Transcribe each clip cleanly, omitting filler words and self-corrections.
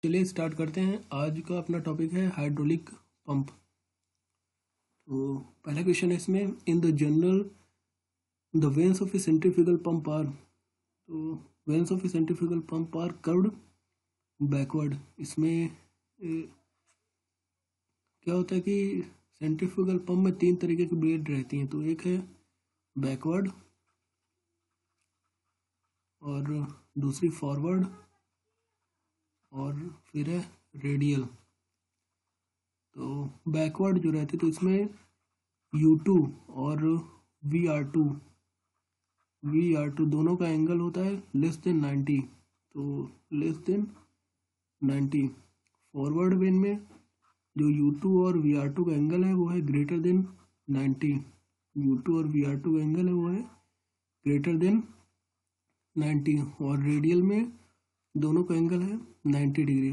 चलिए स्टार्ट करते हैं। आज का अपना टॉपिक है हाइड्रोलिक पंप। तो पहला क्वेश्चन है इसमें, in the general the vanes of a centrifugal pump are, तो vanes of a centrifugal pump are curved backward. इसमें क्या होता है कि सेंट्रीफ्यूगल पंप में तीन तरीके की ब्लेड रहती हैं। तो एक है बैकवर्ड और दूसरी फॉरवर्ड और फिर है रेडियल। तो बैकवर्ड जो रहती है तो इसमें U2 और VR2 दोनों का एंगल होता है लेस देन 90। तो लेस देन 90। फॉरवर्ड वेन में जो U2 और VR2 का एंगल है वो है ग्रेटर देन 90। U2 और VR2 का एंगल है वो है ग्रेटर देन 90। और रेडियल में दोनों का एंगल है 90 डिग्री।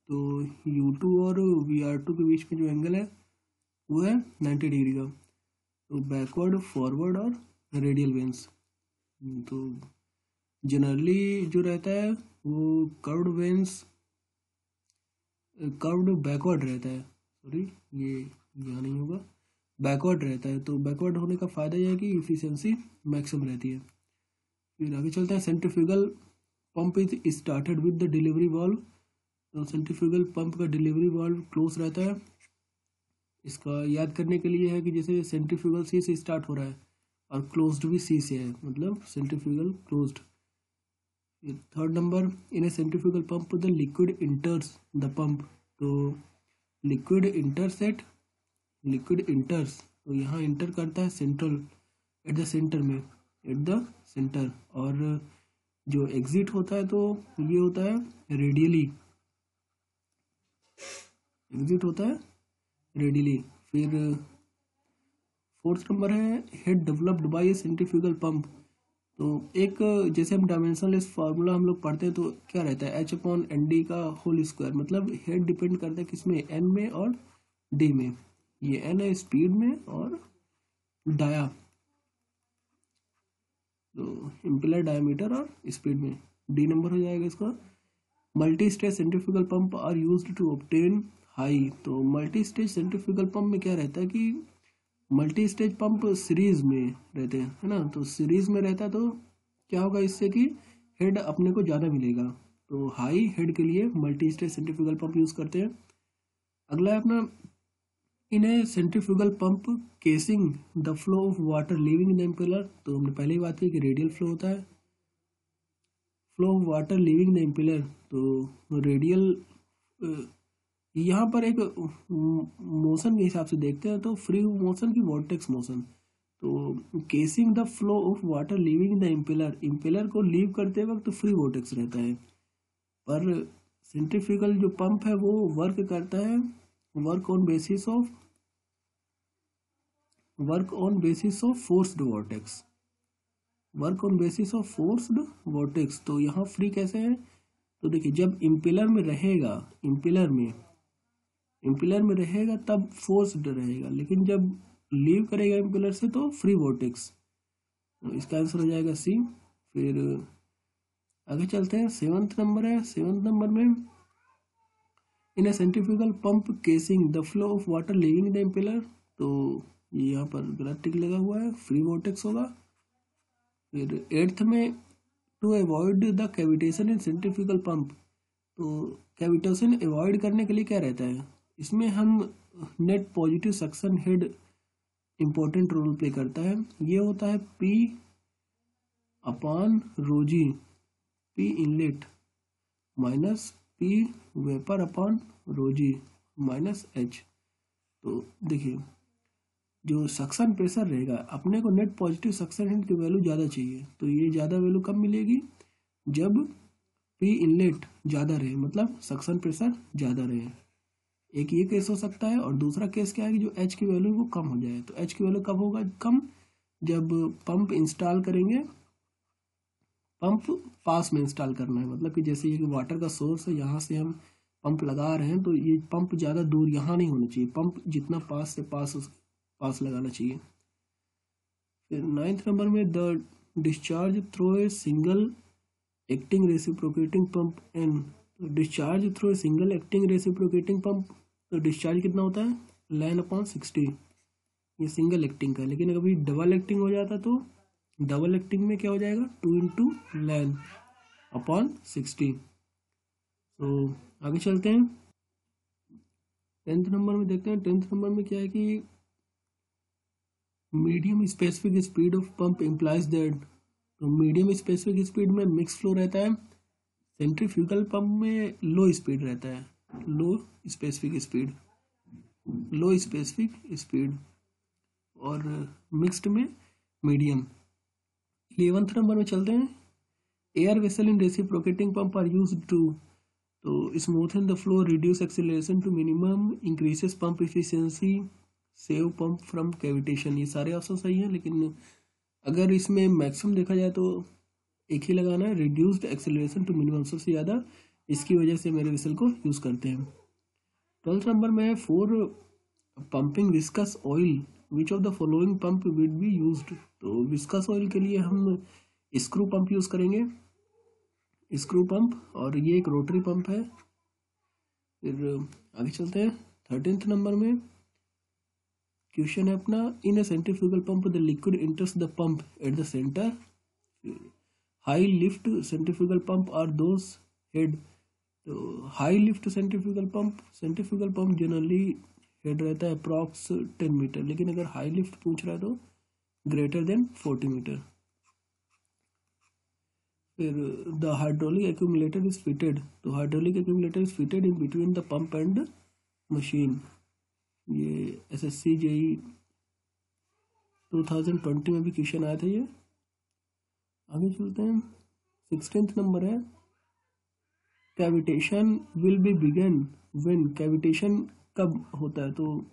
तो U2 और VR2 के बीच में जो एंगल है वो है 90 डिग्री का। तो बैकवर्ड, फॉरवर्ड और रेडियल वेन्स। तो जनरली जो रहता है वो कर्व्ड वेन्स, कर्व्ड बैकवर्ड रहता है। सॉरी, ये यहाँ नहीं होगा, बैकवर्ड रहता है। तो बैकवर्ड होने का फ़ायदा यह है कि इफिशियंसी मैक्सिमम रहती है। फिर आगे चलते हैं। Centrifugal pump is started with the delivery valve. तो सेंट्रीफ्यूगल पंप का डिलीवरी वाल्व क्लोज रहता है। इसका याद करने के लिए है कि जैसे सेंट्रीफ्यूगल सी से स्टार्ट हो रहा है और क्लोज्ड भी सी से है, मतलब centrifugal closed. Third number, in a centrifugal pump the liquid enters the pump. तो लिक्विड इंटर्स, तो यहाँ इंटर करता है सेंट्रल, एट द सेंटर में, एट द सेंटर। और जो एग्जिट होता है तो ये होता है रेडियली, एग्जिट होता है रेडियली। फिर फोर्थ नंबर है, head developed by a centrifugal pump. तो एक जैसे हम डायमेंशनलेस फार्मूला हम लोग पढ़ते हैं तो क्या रहता है, H/ND का होल स्क्वायर। मतलब हेड डिपेंड करता है किसमें, N में और D में। ये N है स्पीड में और डाया, तो इम्पेलर डायमीटर और स्पीड में। D नंबर हो जाएगा इसका। Multi stage centrifugal pump are used to obtain high. तो मल्टी स्टेज सेंट्रीफ्यूगल पंप में क्या रहता है कि मल्टी स्टेज पंप सीरीज में रहते हैं, है ना। तो सीरीज में रहता है तो क्या होगा इससे कि हेड अपने को ज़्यादा मिलेगा। तो हाई हेड के लिए multi stage centrifugal pump use करते हैं। अगला है अपना, in a centrifugal pump casing the flow of water leaving the impeller. तो हमने पहले ही बात की कि रेडियल फ्लो होता है, flow of water leaving the impeller. तो रेडियल, यहाँ पर एक मोशन के हिसाब से देखते हैं तो फ्री मोशन की वॉर्टेक्स मोशन। तो casing the flow of water leaving the impeller, impeller को लीव करते वक्त फ्री वॉर्टेक्स रहता है। पर सेंट्रीफ्यूगल जो पंप है वो वर्क करता है, work on basis of forced vortex, work on basis of forced vortex. तो यहाँ फ्री कैसे है, तो देखिए जब इम्पेलर में रहेगा, इम्पेलर में रहेगा तब फोर्स्ड रहेगा, लेकिन जब लीव करेगा इम्पेलर से तो फ्री वॉर्टेक्स। तो इसका आंसर हो जाएगा सी। फिर आगे चलते हैं। सेवंथ नंबर है, सेवंथ नंबर में, in a centrifugal pump casing the flow of water leaving the impeller. तो ये यहाँ पर गलत टिक लगा हुआ है, फ्री वॉर्टेक्स होगा। फिर एट्थ में, to avoid the cavitation in centrifugal pump. तो कैविटेशन अवॉइड करने के लिए क्या रहता है, इसमें हम net positive suction head important role play करता है। ये होता है P/ρg, P inlet minus P vapour upon ρg minus H। तो देखिए जो सक्शन प्रेशर रहेगा, अपने को नेट पॉजिटिव सक्शन हेड की वैल्यू ज़्यादा चाहिए। तो ये ज़्यादा वैल्यू कब मिलेगी, जब P इनलेट ज़्यादा रहे, मतलब सक्शन प्रेशर ज़्यादा रहे। एक ये केस हो सकता है, और दूसरा केस क्या है कि जो H की वैल्यू वो कम हो जाए। तो H की वैल्यू कब होगा कम, जब पंप इंस्टॉल करेंगे, पंप पास में इंस्टॉल करना है। मतलब कि जैसे ये वाटर का सोर्स है, यहाँ से हम पंप लगा रहे हैं तो ये पंप ज़्यादा दूर यहाँ नहीं होना चाहिए, पंप जितना पास से पास लगाना चाहिए। फिर नाइन्थ नंबर में, the discharge through a single acting reciprocating pump N। तो discharge through single acting reciprocating pump, तो डिस्चार्ज कितना होता है, ln अपॉन 60, ये सिंगल एक्टिंग का। लेकिन अभी डबल एक्टिंग हो जाता तो डबल एक्टिंग में क्या हो जाएगा, 2 इंटू ln अपॉन 60। तो आगे चलते हैं 10th नंबर में देखते हैं। 10th नंबर में क्या है कि medium specific speed of pump implies that, तो मीडियम स्पेसिफिक स्पीड में मिक्स फ्लो रहता है, सेंट्रीफ्यूगल पंप में लो स्पीड रहता है, low specific speed, low specific speed, और मिक्स्ड में मीडियम। 11th नंबर में चलते हैं। Air vessel in reciprocating pump are used to, तो smoothen the flow, reduce acceleration to minimum, increases pump efficiency, save pump from cavitation. ये सारे option सही हैं, लेकिन अगर इसमें मैक्सिमम देखा जाए तो एक ही लगाना है, रिड्यूस्ड एक्सीलरेशन टू मिनिमम, सबसे ज़्यादा इसकी वजह से मेरे वेसल को यूज़ करते हैं। 12th नंबर में है for pumping viscous oil which of the following pump would be used, तो विस्कस ऑयल के लिए हम स्क्रू पंप यूज़ करेंगे, स्क्रू पंप, और ये एक रोटरी पंप है। फिर आगे चलते हैं 13th नंबर में क्वेश्चन है अपना, in a centrifugal pump the liquid enters the pump at the centre, high lift centrifugal pump are those head, तो high lift centrifugal pump generally head रहता है अप्रॉक्स 10 मीटर, लेकिन अगर हाई लिफ्ट पूछ रहा है तो ग्रेटर देन 40 मीटर। फिर the hydraulic accumulator is fitted, तो hydraulic accumulator is fitted in between the pump and machine, ये SSC JEE 2020 में भी क्वेश्चन आया था ये। आगे चलते हैं 16th नंबर है, cavitation will be begin when, cavitation कब होता है, तो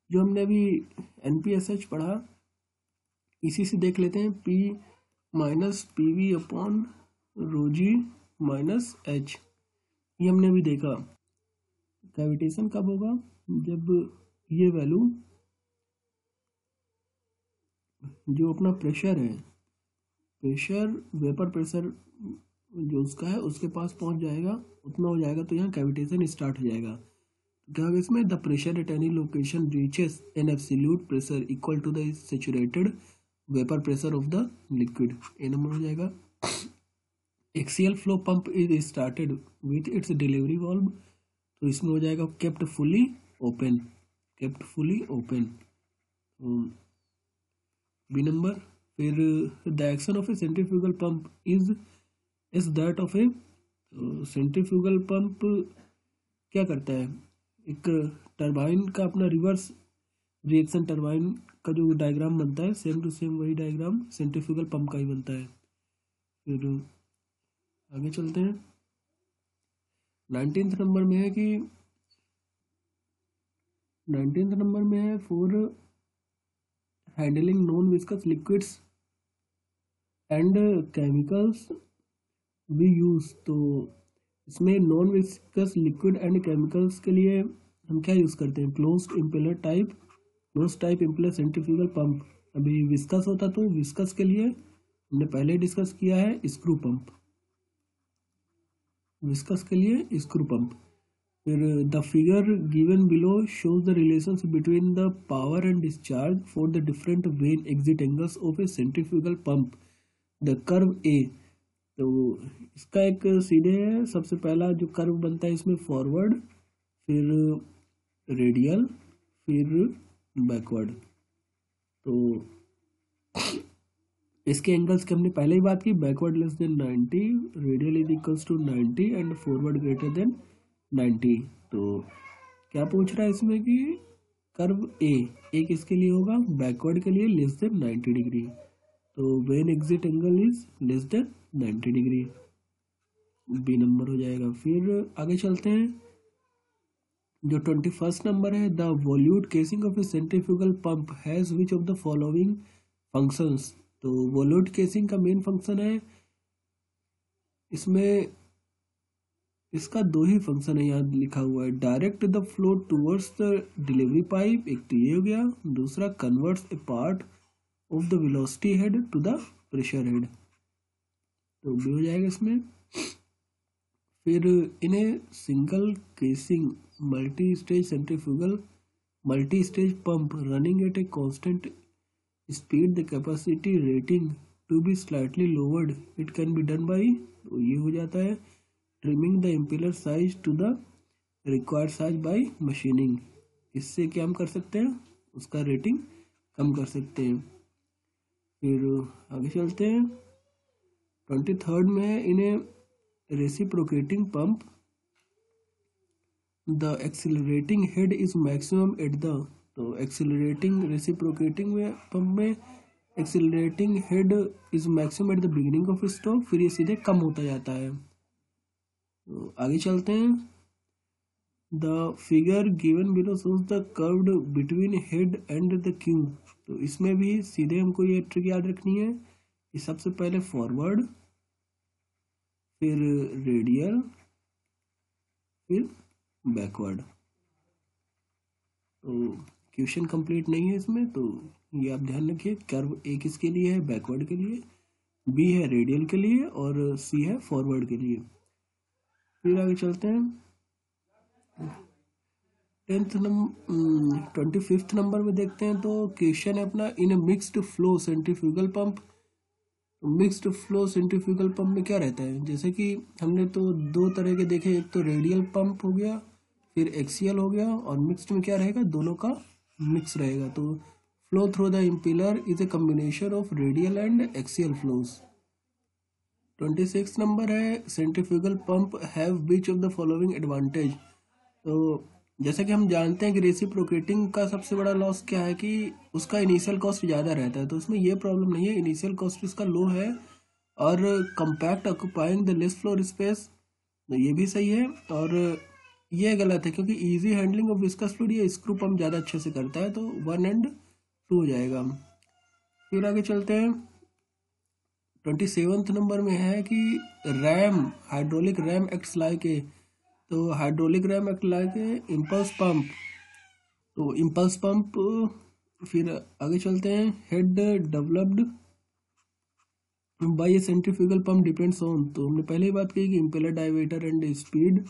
जो हमने अभी NPSH पढ़ा इसी से देख लेते हैं, P minus PV upon ρg minus H, ये हमने भी देखा। कैविटेशन कब होगा, जब ये वैल्यू जो अपना प्रेशर है, प्रेशर वेपर प्रेशर जो उसका है उसके पास पहुंच जाएगा, उतना हो जाएगा तो यहाँ कैविटेशन स्टार्ट हो जाएगा। तो क्या होगा इसमें, the pressure at any location reaches an absolute pressure equal to the saturated vapour pressure of the liquid, A number हो जाएगा। Axial flow pump is started with its delivery valve, तो इसमें हो जाएगा kept fully open, kept fully open, B number. फिर the action of a centrifugal pump is that of a, centrifugal pump क्या करता है, एक टरबाइन का अपना रिवर्स रिएक्शन, टरबाइन का जो डायग्राम बनता है सेम टू सेम वही डायग्राम सेंट्रीफ्यूगल पंप का ही बनता है। फिर आगे चलते हैं 19th नंबर में है कि 19th नंबर में है for handling non viscous liquids and chemicals we use, तो इसमें non viscous liquid and chemicals के लिए हम क्या यूज़ करते हैं, closed impeller type, close type impeller centrifugal pump. अभी विस्कस होता तो विस्कस के लिए हमने पहले डिस्कस किया है स्क्रू पंप, विस्कस के लिए स्क्रू पंप। फिर the figure given below shows the relations between the power and discharge for the different vane exit angles of a centrifugal pump, the curve A, तो इसका एक सीधे है, सबसे पहला जो कर्व बनता है इसमें फॉरवर्ड, फिर रेडियल, फिर बैकवर्ड। तो इसके एंगल्स की हमने पहले ही बात की, backward less than 90, radial is equals to 90 and forward greater than 90। तो क्या पूछ रहा है इसमें कि कर्व ए किसके लिए होगा, बैकवर्ड के लिए लेस देन 90 डिग्री, तो when exit angle is less than 90 degree, B number हो जाएगा। फिर आगे चलते हैं जो 21st नंबर है, the वॉल्यूट casing of a centrifugal pump has which of the following functions, तो वॉल्यूट केसिंग का मेन फंक्शन है, इसमें इसका दो ही फंक्शन है, यहाँ लिखा हुआ है, direct the flow towards the delivery pipe, एक तो ये हो गया, दूसरा converts a part of the velocity head to the pressure head, तो भी हो जाएगा इसमें। फिर इन्हें single casing multi stage centrifugal multi stage pump running at a constant speed the capacity rating to be slightly lowered it can be done by, तो ये हो जाता है trimming the impeller size to the required size by machining. इससे क्या हम कर सकते हैं, उसका रेटिंग कम कर सकते हैं। फिर आगे चलते हैं 23rd में इन्हें reciprocating pump the accelerating head is maximum at the, तो एक्सिलरेटिंग रेसिप्रोकेटिंग में पंप में accelerating head is maximum at the beginning of stroke, फिर ये सीधे कम होता जाता है। तो आगे चलते हैं the figure given below shows the curved between head and the Q, तो इसमें भी सीधे हमको ये ट्रिक याद रखनी है कि सबसे पहले फॉरवर्ड, फिर रेडियल, फिर बैकवर्ड। तो क्वेश्चन कंप्लीट नहीं है इसमें, तो ये आप ध्यान रखिए। कर्व ए किसके लिए है, बैकवर्ड के लिए, बी है रेडियल के लिए, और सी है फॉरवर्ड के लिए। फिर आगे चलते हैं 25th नंबर में देखते हैं। तो क्वेश्चन है अपना in mixed flow centrifugal pump. Mixed flow centrifugal pump में क्या रहता है, जैसे कि हमने तो दो तरह के देखे, एक तो रेडियल पंप हो गया, फिर एक्सियल हो गया, और मिक्स्ड में क्या रहेगा, दोनों का मिक्स रहेगा। तो flow through the impeller is a combination of radial and axial flows. 26 number है centrifugal pump have which of the following advantage. तो जैसा कि हम जानते हैं कि रेसिप्रोकेटिंग का सबसे बड़ा लॉस क्या है कि उसका इनिशियल कॉस्ट ज़्यादा रहता है, तो उसमें ये प्रॉब्लम नहीं है, इनिशियल कॉस्ट इसका लो है, और compact occupying the less floor space, तो ये भी सही है। और ये गलत है क्योंकि easy handling of viscous fluid ये स्क्रू पंप ज़्यादा अच्छे से करता है, तो 1 and 2 हो जाएगा। फिर आगे चलते हैं 27th नंबर में है कि ram hydraulic ram acts like a, तो hydraulic ram act like a impulse pump, तो इम्पल्स पंप। फिर आगे चलते हैं head developed by a centrifugal pump depends on, तो हमने पहले ही बात की कि इम्पेलर डायवेटर एंड स्पीड।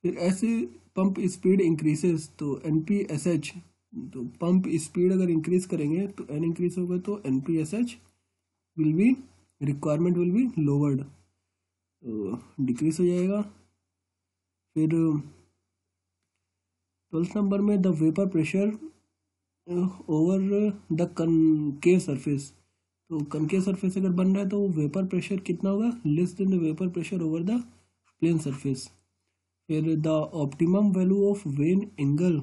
फिर ऐसे पंप स्पीड इंक्रीसेस, तो NPSH, तो पंप स्पीड अगर इंक्रीज करेंगे तो N इंक्रीज होगा, तो NPSH will be requirement will be lowered, तो डिक्रीज हो जाएगा। फिर 12th नंबर में the vapour pressure over the concave surface, तो कनकेव सरफेस अगर बन रहा है तो वेपर प्रेशर कितना होगा, less than the vapour pressure over the plane surface. फिर the optimum value of vane angle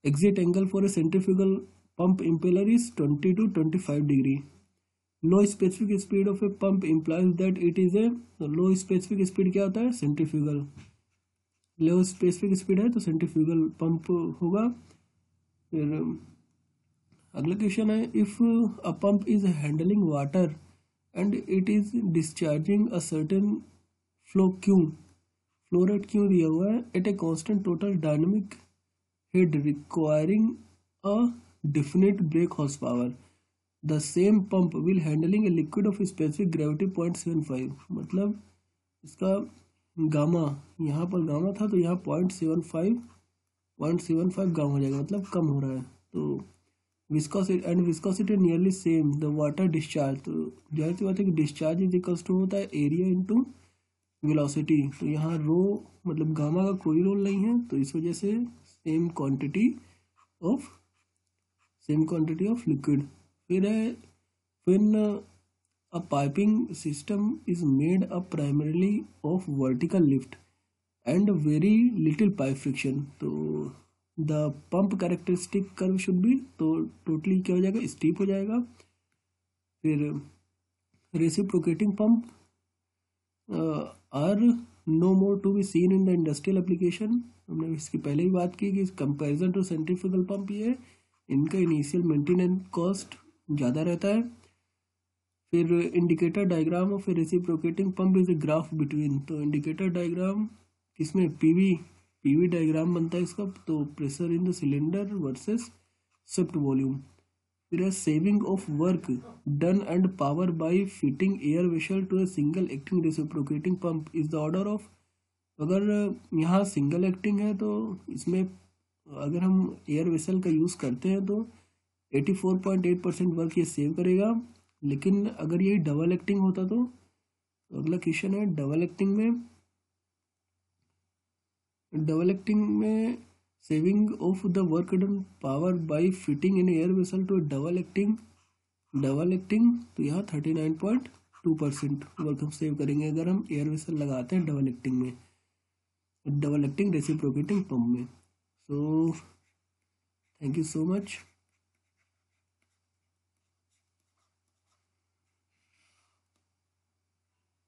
exit angle for a centrifugal pump impeller is 20 to 25 degree. Low specific speed of a pump implies that it is a low specific speed क्या होता है, centrifugal। low specific speed है तो centrifugal pump होगा। फिर अगला question है if a pump is handling water and it is discharging a certain flow Q, flow rate Q दिया हुआ है at a constant total dynamic head requiring a definite brake horsepower, the same pump will handling a liquid of specific gravity 0.75, मतलब इसका gamma, यहाँ पर gamma था तो यहाँ 0.75 गामा हो जाएगा, मतलब कम हो रहा है। तो viscosity and viscosity nearly same, the water discharge, तो जाहिर सी बात है कि डिस्चार्ज इज इक्वल्स टू होता है एरिया इंटू वेलोसिटी, तो यहाँ रो मतलब गामा का कोई रोल नहीं है, तो इस वजह से सेम क्वांटिटी ऑफ लिक्विड। फिर है when a piping system is made up primarily of vertical lift and very little pipe friction, तो the pump characteristic curve should be, तो टोटली क्या हो जाएगा, स्टीप हो जाएगा। फिर reciprocating pump are no more to be seen in the industrial application, हमने इसकी पहले ही बात की कि कंपैरिजन टू सेंट्रीफ्यूगल पंप ये इनका इनिशियल मेंटेनेंस कॉस्ट ज़्यादा रहता है। फिर indicator diagram of a reciprocating pump is a graph between, तो इंडिकेटर डायग्राम किसमें, पीवी डायग्राम बनता है इसका, तो pressure in the cylinder versus shift volume. फिर है saving of work done and power by fitting air vessel to a single acting reciprocating pump is the order of. अगर यहाँ single acting है तो इसमें अगर हम एयर वेसल का यूज़ करते हैं तो 84.8% वर्क ये सेव करेगा। लेकिन अगर ये डबल एक्टिंग होता तो अगला क्वेश्चन है डबल एक्टिंग में saving of the work done power by fitting in air vessel to double acting तो यहाँ 39.2% वर्क हम सेव करेंगे अगर हम एयर वेसल लगाते हैं डबल एक्टिंग रेसिप्रोकेटिंग पंप में। So thank you so much.